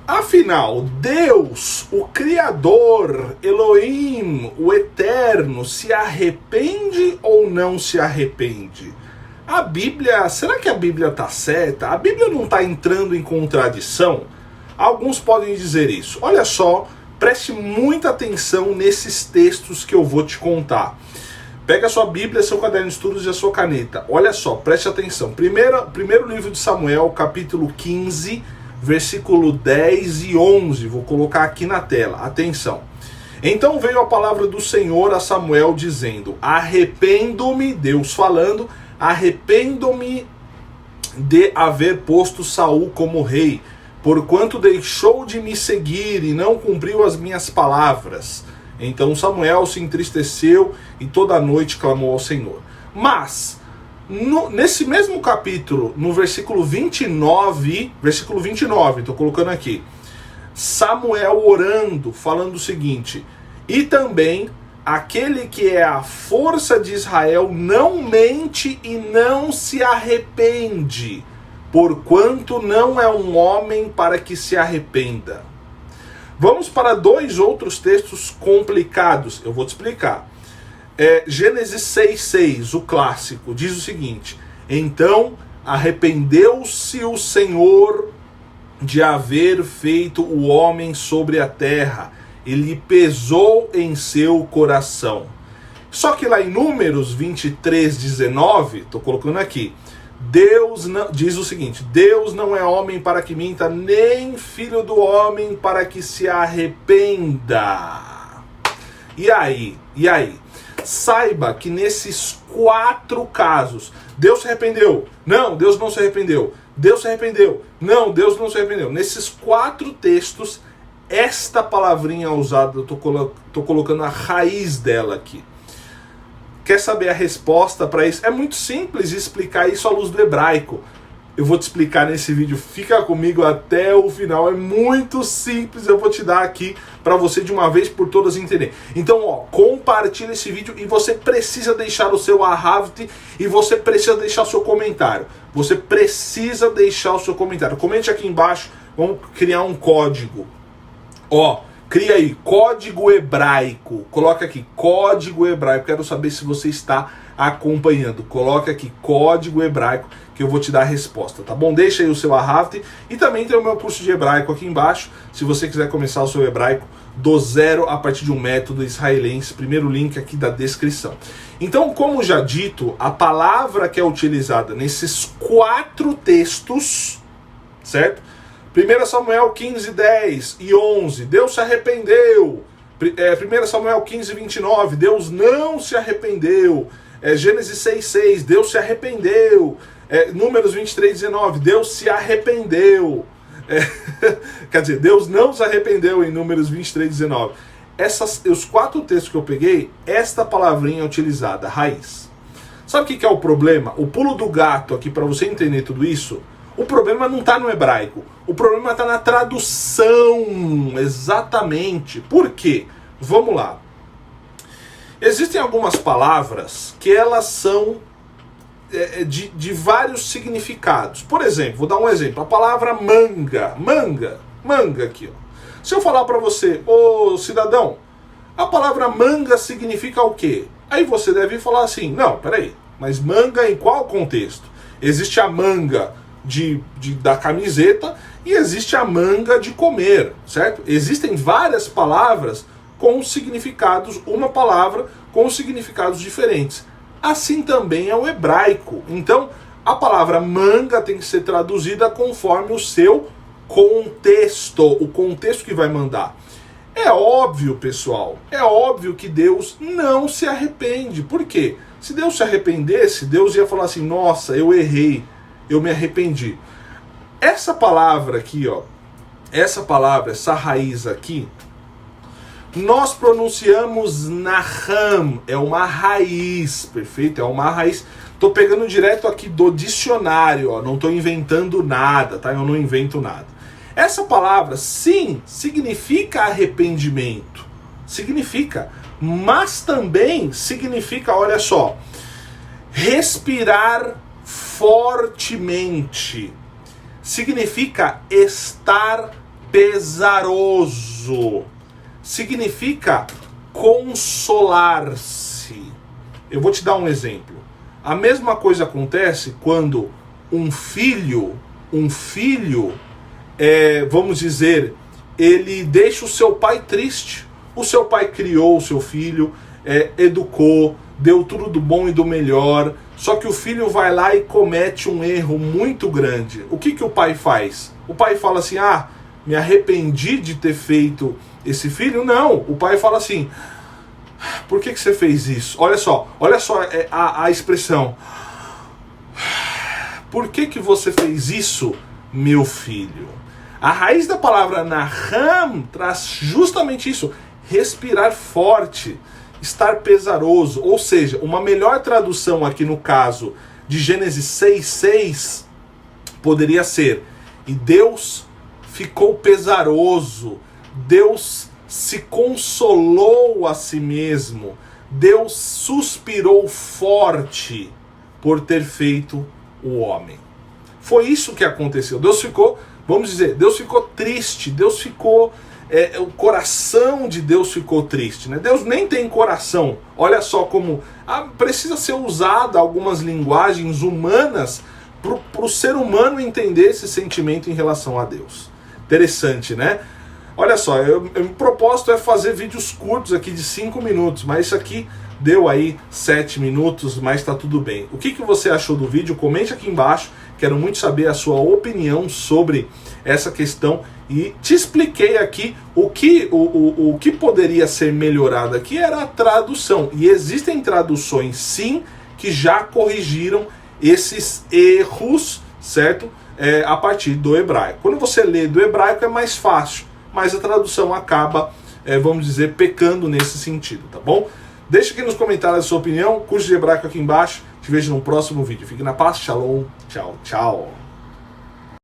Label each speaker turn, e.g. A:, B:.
A: Afinal, Deus, o Criador, Elohim, o Eterno, se arrepende ou não se arrepende? A Bíblia, será que a Bíblia está certa? A Bíblia não está entrando em contradição? Alguns podem dizer isso. Olha só, preste muita atenção nesses textos que eu vou te contar. Pega a sua Bíblia, seu caderno de estudos e a sua caneta. Olha só, preste atenção. Primeiro livro de Samuel, capítulo 15, versículo 10 e 11. Vou colocar aqui na tela. Atenção. Então veio a palavra do Senhor a Samuel dizendo: arrependo-me, Deus falando, arrependo-me de haver posto Saul como rei, porquanto deixou de me seguir e não cumpriu as minhas palavras. Então Samuel se entristeceu e toda noite clamou ao Senhor. Mas, nesse mesmo capítulo, no versículo 29, estou colocando aqui, Samuel orando, falando o seguinte: e também aquele que é a força de Israel não mente e não se arrepende, porquanto não é um homem para que se arrependa. Vamos para dois outros textos complicados, eu vou te explicar. Gênesis 6,6, o clássico, diz o seguinte: então arrependeu-se o Senhor de haver feito o homem sobre a terra, e lhe pesou em seu coração. Só que lá em Números 23,19, estou colocando aqui, Deus não, diz o seguinte: Deus não é homem para que minta, nem filho do homem para que se arrependa. E aí? Saiba que nesses 4 casos, Deus se arrependeu. Não, Deus não se arrependeu. Deus se arrependeu. Não, Deus não se arrependeu. Nesses 4 textos, esta palavrinha usada, eu estou colocando a raiz dela aqui. Quer saber a resposta para isso? É muito simples explicar isso à luz do hebraico. Eu vou te explicar nesse vídeo, fica comigo até o final. É muito simples, eu vou te dar aqui para você de uma vez por todas entender. Então, compartilha esse vídeo e você precisa deixar o seu ahavte e você precisa deixar o seu comentário. Você precisa deixar o seu comentário. Comente aqui embaixo, vamos criar um código. Cria aí, código hebraico. Coloca aqui, código hebraico. Quero saber se você está acompanhando. Coloca aqui, código hebraico, que eu vou te dar a resposta, tá bom? Deixa aí o seu ahavte. E também tem o meu curso de hebraico aqui embaixo, se você quiser começar o seu hebraico do zero a partir de um método israelense. Primeiro link aqui da descrição. Então, como já dito, a palavra que é utilizada nesses 4 textos, certo? 1 Samuel 15, 10 e 11, Deus se arrependeu. 1 Samuel 15, 29, Deus não se arrependeu. Gênesis 6, 6, Deus se arrependeu. Números 23, 19, Deus se arrependeu. Quer dizer, Deus não se arrependeu em Números 23, 19. Os 4 textos que eu peguei, esta palavrinha é utilizada, raiz. Sabe o que é o problema? O pulo do gato aqui, para você entender tudo isso, o problema não está no hebraico. O problema está na tradução, exatamente. Por quê? Vamos lá. Existem algumas palavras que elas são de vários significados. Por exemplo, vou dar um exemplo. A palavra manga aqui. Se eu falar para você, ô cidadão, a palavra manga significa o quê? Aí você deve falar assim, não, peraí, mas manga em qual contexto? Existe a manga da camiseta e existe a manga de comer, certo? Existem várias palavras com significados, uma palavra com significados diferentes. Assim também é o hebraico. Então, a palavra manga tem que ser traduzida conforme o seu contexto, o contexto que vai mandar. É óbvio, pessoal, é óbvio que Deus não se arrepende. Por quê? Se Deus se arrependesse, Deus ia falar assim, nossa, eu errei, eu me arrependi. Essa palavra aqui, essa raiz aqui, nós pronunciamos naham, é uma raiz, perfeito? É uma raiz. Tô pegando direto aqui do dicionário, não tô inventando nada, tá? Eu não invento nada. Essa palavra, sim, significa arrependimento, significa, mas também significa, olha só, respirar fortemente, significa estar pesaroso. Significa consolar-se. Eu vou te dar um exemplo. A mesma coisa acontece quando um filho, vamos dizer, ele deixa o seu pai triste. O seu pai criou o seu filho, educou, deu tudo do bom e do melhor, só que o filho vai lá e comete um erro muito grande. O que o pai faz? O pai fala assim, me arrependi de ter feito esse filho? Não, o pai fala assim, por que você fez isso? Olha só a expressão. Por que você fez isso, meu filho? A raiz da palavra naham traz justamente isso, respirar forte, estar pesaroso. Ou seja, uma melhor tradução aqui no caso de Gênesis 6:6 poderia ser: e Deus ficou pesaroso, Deus se consolou a si mesmo, Deus suspirou forte por ter feito o homem. Foi isso que aconteceu. Deus ficou, vamos dizer, Deus ficou triste, Deus ficou, o coração de Deus ficou triste, né? Deus nem tem coração. Olha só como precisa ser usada algumas linguagens humanas para o ser humano entender esse sentimento em relação a Deus. Interessante, né? Olha só, o propósito é fazer vídeos curtos aqui de 5 minutos, mas isso aqui deu aí 7 minutos, mas tá tudo bem. O que você achou do vídeo? Comente aqui embaixo, quero muito saber a sua opinião sobre essa questão. E te expliquei aqui o que poderia ser melhorado aqui era a tradução. E existem traduções sim que já corrigiram esses erros, certo? A partir do hebraico. Quando você lê do hebraico é mais fácil, mas a tradução acaba, vamos dizer, pecando nesse sentido, tá bom? Deixa aqui nos comentários a sua opinião, curso de hebraico aqui embaixo. Te vejo no próximo vídeo. Fique na paz, shalom, tchau, tchau.